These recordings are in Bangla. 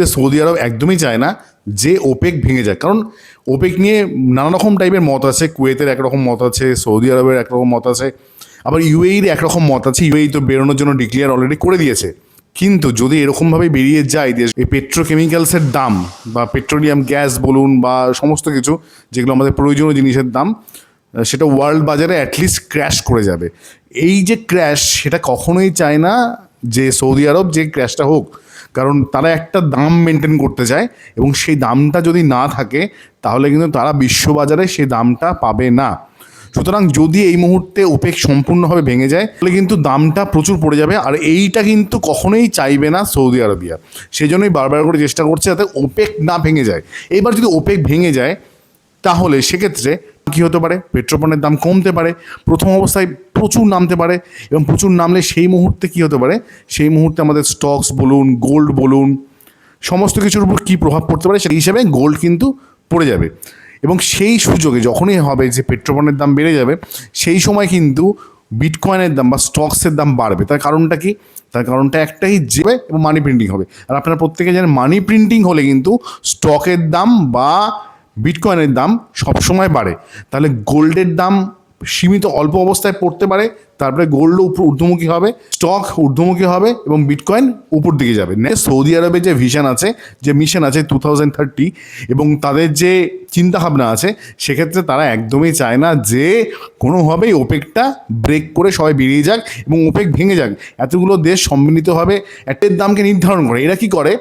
মুহূর্তে সৌদি আরব একদমই চায় না যে ওপেক ভেঙে যায়, কারণ ওপেক নিয়ে নানা রকম টাইপের মত আছে। কুয়েতের একরকম মত আছে, সৌদি আরবের একরকম মত আছে, আবার ইউএইর একরকম মত আছে। ইউএই তো বেরোনোর জন্য ডিক্লেয়ার অলরেডি করে দিয়েছে। কিন্তু যদি এরকমভাবে বেরিয়ে যায় যে এই পেট্রোকেমিক্যালসের দাম বা পেট্রোলিয়াম গ্যাস বলুন বা সমস্ত কিছু যেগুলো আমাদের প্রয়োজনীয় জিনিসের দাম, সেটা ওয়ার্ল্ড বাজারে অ্যাটলিস্ট ক্র্যাশ করে যাবে। এই যে ক্র্যাশ, সেটা কখনোই চায় না যে সৌদি আরব যে ক্র্যাশটা হোক, কারণ তারা একটা দাম মেনটেন করতে চায় এবং সেই দামটা যদি না থাকে তাহলে কিন্তু তারা বিশ্ববাজারে সেই দামটা পাবে না। সুতরাং যদি এই মুহূর্তে ওপেক সম্পূর্ণভাবে ভেঙে যায় তাহলে কিন্তু দামটা প্রচুর পড়ে যাবে, আর এইটা কিন্তু কখনোই চাইবে না সৌদি আরবিয়া। সেই জন্যই বারবার করে চেষ্টা করছে যাতে ওপেক না ভেঙে যায়। এবার যদি ওপেক ভেঙে যায় তাহলে সেক্ষেত্রে কী হতে পারে, পেট্রোপণ্যের দাম কমতে পারে, প্রথম অবস্থায় প্রচুর নামতে পারে, এবং প্রচুর নামলে সেই মুহূর্তে কী হতে পারে, সেই মুহূর্তে আমাদের স্টকস বলুন, গোল্ড বলুন, সমস্ত কিছুর উপর কী প্রভাব পড়তে পারে সেই হিসাবে গোল্ড কিন্তু পড়ে যাবে। এবং সেই সুযোগে যখনই হবে যে পেট্রোপণ্যের দাম বেড়ে যাবে, সেই সময় কিন্তু বিটকয়েনের দাম বা স্টকসের দাম বাড়বে। তার কারণটা কি? তার কারণটা একটাই, যে এবং মানি প্রিন্টিং হবে। আর আপনারা প্রত্যেকে জানেন মানি প্রিন্টিং হলে কিন্তু স্টকের দাম বা বিটকয়েনের দাম সবসময় বাড়ে। তাহলে গোল্ডের দাম সীমিত অল্প অবস্থায় পড়তে পারে, তারপরে গোল্ডও ঊর্ধ্বমুখী হবে, স্টক ঊর্ধ্বমুখী হবে এবং বিটকয়েন উপর দিকে যাবে। সৌদি আরবের যে ভিশন আছে, যে মিশন আছে 2030, এবং তাদের যে চিন্তাভাবনা আছে, সেক্ষেত্রে তারা একদমই চায় না যে কোনোভাবেই ওপেকটা ব্রেক করে সবাই বেরিয়ে যাক এবং ওপেক ভেঙে যাক। এতগুলো দেশ সম্মিলিতভাবে তেলের দামকে নির্ধারণ করে। এরা কি করে,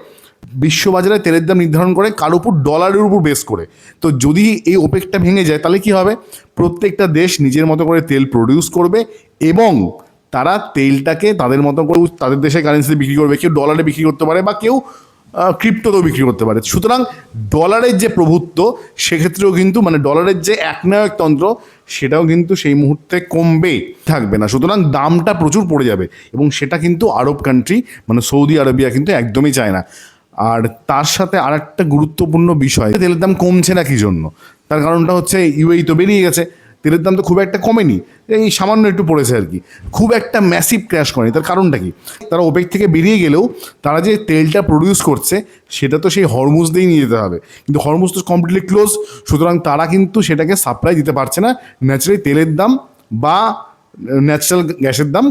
বিশ্ববাজারে তেলের দাম নির্ধারণ করে কার উপর, ডলারের উপর বেস করে। তো যদি এই ওপেকটা ভেঙে যায় তাহলে কি হবে, প্রত্যেকটা দেশ নিজের মতো করে তেল প্রডিউস করবে এবং তারা তেলটাকে তাদের মতো করে তাদের দেশের কারেন্সিতে বিক্রি করবে। কেউ ডলারে বিক্রি করতে পারে বা কেউ ক্রিপ্টোতেও বিক্রি করতে পারে। সুতরাং ডলারের যে প্রভুত্ব, সেক্ষেত্রেও কিন্তু মানে ডলারের যে একনায়কতন্ত্র, সেটাও কিন্তু সেই মুহূর্তে কমবে, থাকবে না। সুতরাং দামটা প্রচুর পড়ে যাবে এবং সেটা কিন্তু আরব কান্ট্রি মানে সৌদি আরবিয়া কিন্তু একদমই চায় না। আর তার সাথে আর একটা গুরুত্বপূর্ণ বিষয়, তেলের দাম কমছে না কী জন্য, তার কারণটা হচ্ছে ইউএই তো বেরিয়ে গেছে। তেলের দাম তো খুব একটা কমেনি, এই সামান্য একটু পড়েছে আর কি, খুব একটা ম্যাসিভ ক্র্যাশ করেনি। তার কারণটা কি, তারা ওপেক থেকে বেরিয়ে গেলেও তারা যে তেলটা প্রডিউস করছে সেটা তো সেই হরমুজ দিয়েই নিয়ে যেতে হবে, কিন্তু হরমুজ তো কমপ্লিটলি ক্লোজ। সুতরাং তারা কিন্তু সেটাকে সাপ্লাই দিতে পারছে না। ন্যাচারালি তেলের দাম বা ন্যাচারাল গ্যাসের দাম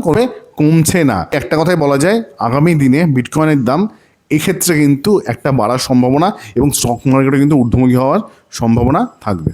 কমছে না। একটা কথাই বলা যায়, আগামী দিনে বিটকয়েনের দাম এক্ষেত্রে কিন্তু একটা বাড়ার সম্ভাবনা এবং স্টক মার্কেটে কিন্তু ঊর্ধ্বমুখী হওয়ার সম্ভাবনা থাকবে।